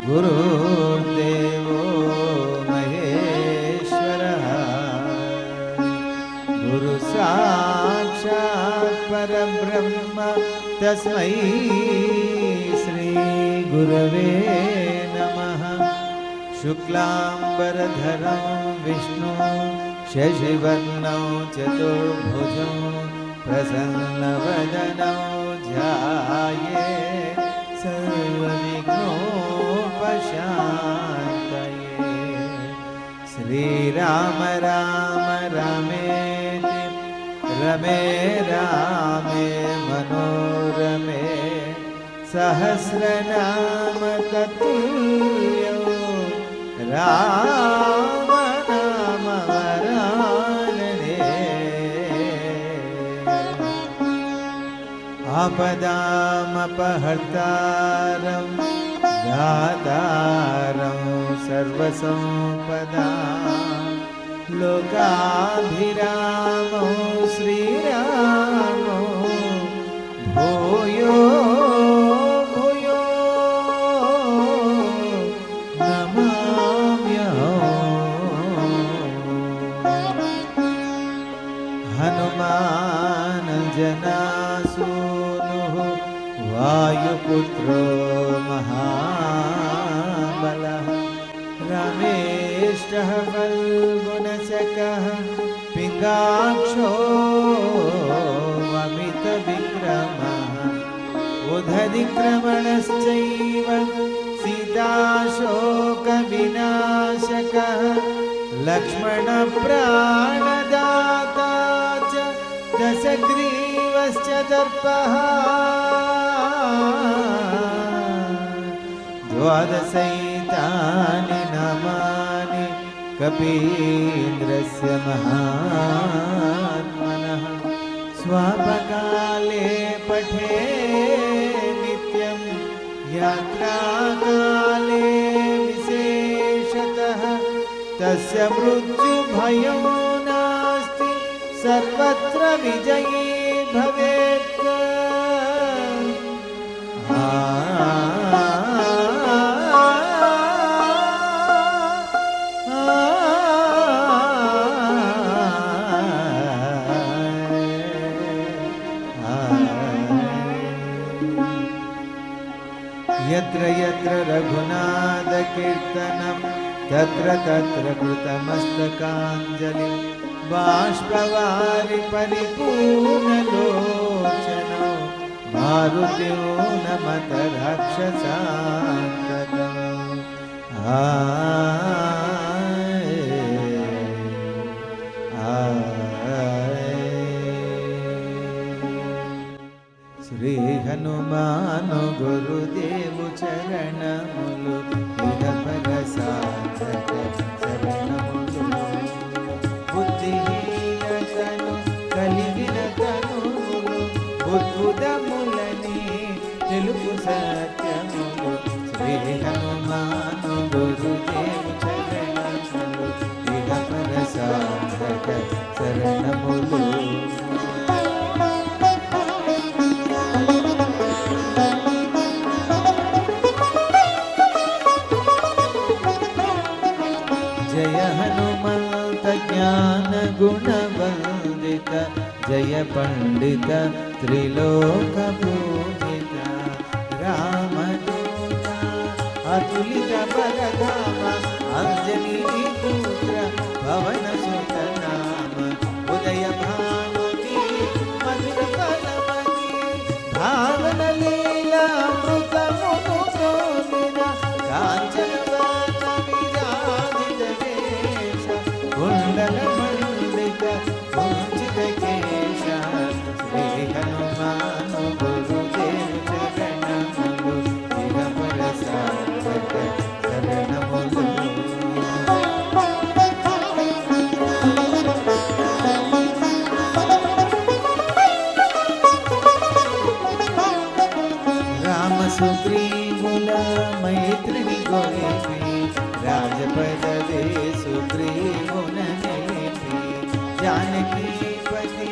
गुरुर्देवो महेश्वरः गुरुसाक्षात् परब्रह्म तस्मै श्री गुरवे नमः। शुक्लांबरधरं विष्णु शशिवर्णं चतुर्भुजं प्रसन्नवदनं ध्यायेत् सर्वविघ्नोपशान्तये। श्रीराम राम रामेति रमे रामे मनोरमे सहस्रनाम तत्तुल्यो राम नाम वरानने। आपदामपहर्तारं दातारं सर्वसम्पदां लोकाभिरामो श्रीरामो भूयो भूयो हनुमान जनासूनुः वायुपुत्रो महाबलः रमेष्टः फल्गुणशकः पिङ्गाक्षो अमितविक्रमः उदधिक्रमणश्चैव सीताशोकविनाशकः लक्ष्मणप्राणदाता दशग्रीवश्च दर्पः द्वादशैतानि नामानि कपीन्द्रस्य महात्मनः स्वापकाले पठे नित्यं यात्राकाले विशेषतः तस्य मृत्युभयो नास्ति सर्वत्र विजयी भवेत्। यत्र यत्र रघुनाथ कीर्तनं तत्र तत्र कृतमस्तकाञ्जलिं बाष्पवारि परिपूर्णलोचनो मारुतिं नमत राक्षसान्तकम्। श्री हनुमान गुरुदेव चरणमुलु विधपर साधक शरणमुलु बुद्धिहीनतनु కలిగినతనులు బుద్ధుదములని తెలుపు సత్యములు శ్రీ హనుమాను గురుదేవు చరణములు విధపర సాధక శరణములు। जय हनुमंत ज्ञान गुणवंदित जय पंडित त्रिलोक पूजित रामदूत अतुलित बलधाम अंजनी पुत्र पवन सुत नाम उदय भानुनी मधुर फलमणि भावन लीला अमृत मुकुंद कांचन कुंडलमंडित कुंचित केश श्री हनुमान गुरुदेव चरणमुलु विधपर साधक शरणमुलु। राम सुग्रीवुल मैत्रिणी गोरेपी राजपद दे सुग्रीवुन जानकी पति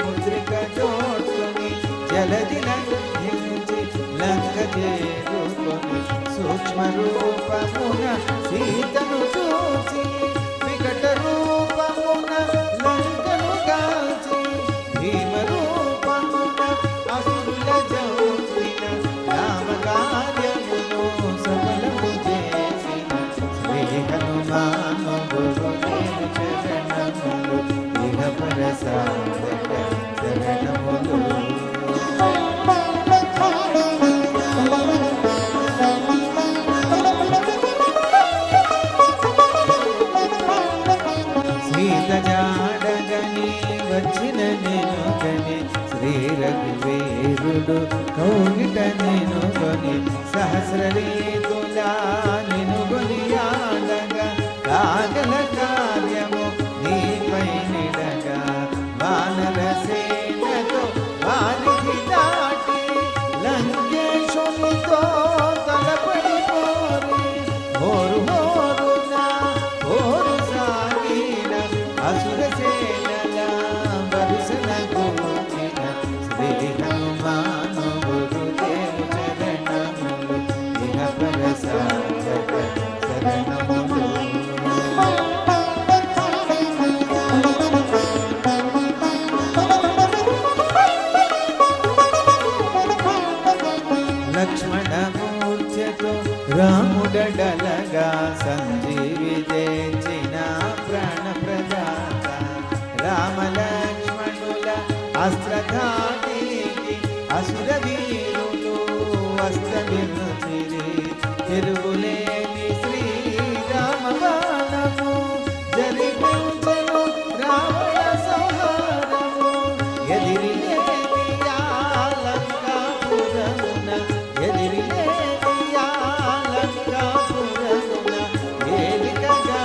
मुद्रिक जोड़ुनि जलदि लंघिंचि लंघ చేరుకొని సూక్ష్మ రూపమున సీతను చూచి వికట రూపమున లంకను కాల్చి భీమ రూపమున అసురుల జౌచిన రామ కార్యమును సఫలము చేసిన శ్రీ హనుమాను గురుదేవ చరణములు ఇహ పర సాధక శరణములు. సీత జాడగని వచ్చిన నేను గని శ్రీ రఘువీరుడు కౌగిట నేను కొని సహస్రరీతులా నిను గొని ఆడగా కాగల కార్యము నీపై నిడగా వానర సేనతో వారికి దాటి లంకేశునితో తలపడి పోరి హోరున హోరు సాగిన అసుర సేనల వరుసన గోచిన శ్రీ హనుమాను గురుదేవ చరణములు ఇహ పర సాధక శరణములు. లక్ష్మణమూర్ఛతో రాముడలగా సంజీవి తెచ్చిన ప్రాణ ప్రదాత రామ లక్ష్మణుల అస్త్రధాటికి అసుర వీరులు అస్తమిల్చిరి తిరుగులేని శ్రీరామ బాణము జరిపించెను రావణ సంహారము ఎదిరిలేని లంకాపురమున ఎదిరిలేని లంకాపురమున ఏలికగా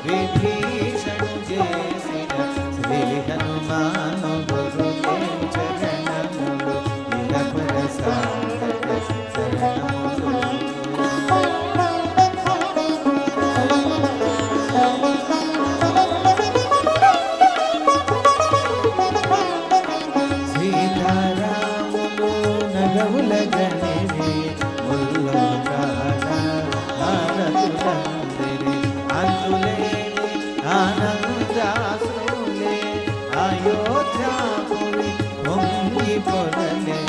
విభీషణు చేసిన శ్రీ హనుమాను గురుదేవ చరణములు ఇహ పర సాధక శరణములు. సీతారాములు నగవుల గనివి ముల్లోకాల భారతులందరి అందులేని ఆనందాసులే అయోధ్యాపురి పొంగి పొరలే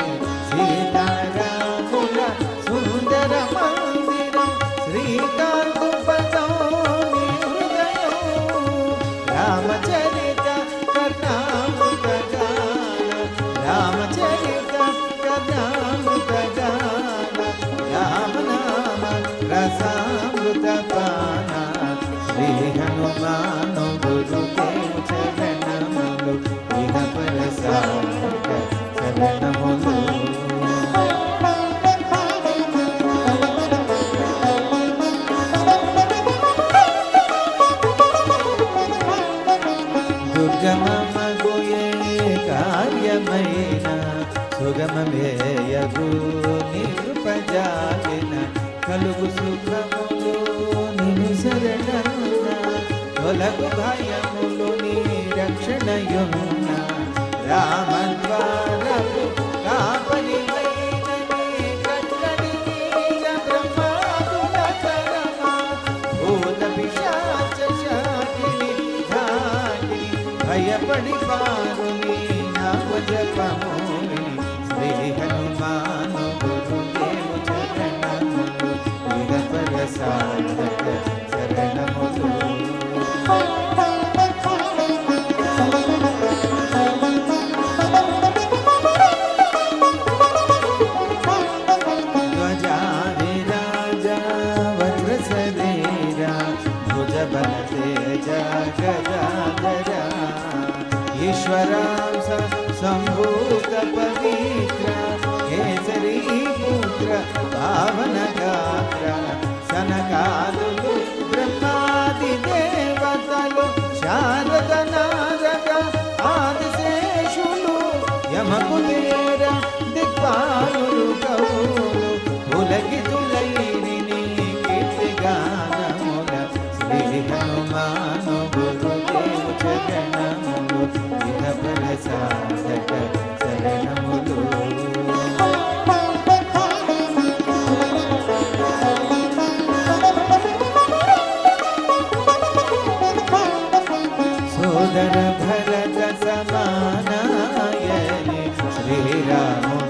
సీతారాముల సుందర మందిరం శ్రీకాంతు పదం నీ హృదయం రామచరిత కర్ణామృత గాన రామచరిత కర్ణామృత గాన రామనామ రసామృత పాన శ్రీ హనుమాను గురుదేవ చరణములు ఇహ పర సాధక శరణములు. దుర్గమమగుయే కార్యమైన సుగమమేయగు నిరుపజాలిన కలుగు సుఖములు నిను శరణమున తొలగు భయములు నీ రక్షణయున్న రామద్వారపు కాపలివైన నీ కట్టడి నీల బ్రహ్మాదుల కరమా భూత పిశాచ శాకిని ధాకిని భయపడి పారుని నామ జపముని శ్రీ హనుమాను గురుదేవ చరణములు ఇహ పర సాధక శరణములు.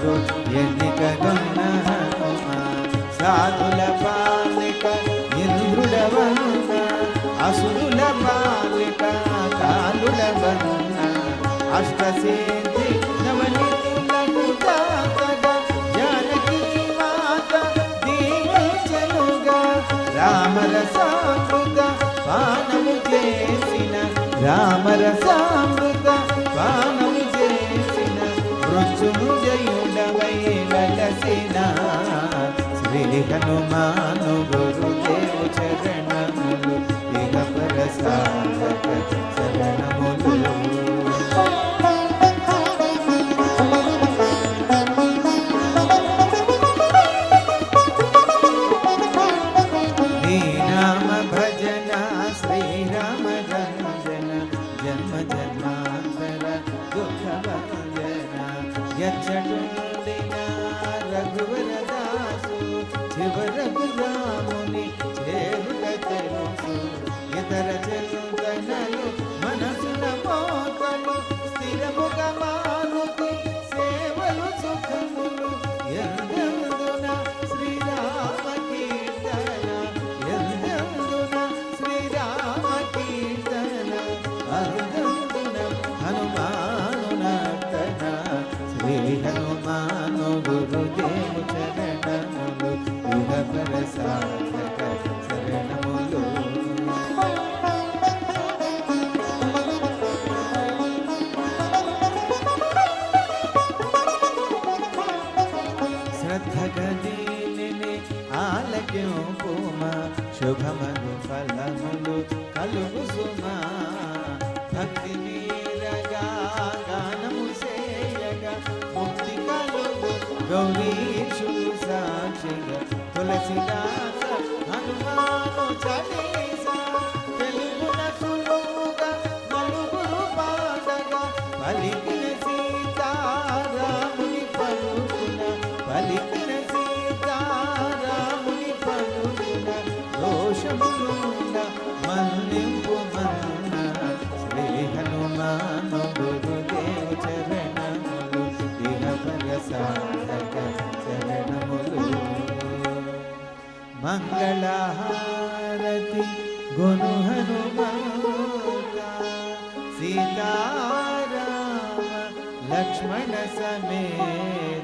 రాముడు ఎన్నికగొన్న హనుమ సాధుల పాలిక ఇంద్రుడవన్న అసురుల పాలిక కాలుడవన్న అష్టసిద్ధి నవనితులకు దాతగా జానకి మాత దీవించెనుగా రామరసామృత పానము చేసిన రామరసామృత పానము చేసిన మృత్యుంజయుడవై వెలసిన శ్రీ హనుమాను గురుదేవు చరణములు ఇహ పరసాధక చరణములు రఘువరదాసు చివరకు రాముని చేరుట తెలుసు ఇతర చింతనలు మనసున మోతలు స్థిరముగా మారుతి సేవలు సుఖములు ఎందెందున శ్రీరామ కీర్తన ఎందెందున శ్రీరామ కీర్తన అందందున హనుమాను నర్తన శ్రీ హనుమాను గురుదేవు చరణములు ఇహ పరసాధక చరణములు శ్రద్ధగదీని ఆలక్యం పూమా శుభమను ఫలములు కలుగు సుమా భక్తి మీరగా గానము సేయగా ముక్తి కలుగు గౌరీశుడు సాక్షిగా తులసిదాస హనుమాను చాలీసా తెలుగున సులువుగా నలుగురు పాడగా పలికిన సీతారాముని పలుకున పలికిన సీతారాముని పలుకున దోషములున్న మన్నింపు మన్న శ్రీ హనుమాను గురుదేవు చరణములు ఇహ పరసాధక చరణములు మంగళహారతి గును హనుమంత సీతారామ లక్ష్మణ సమేత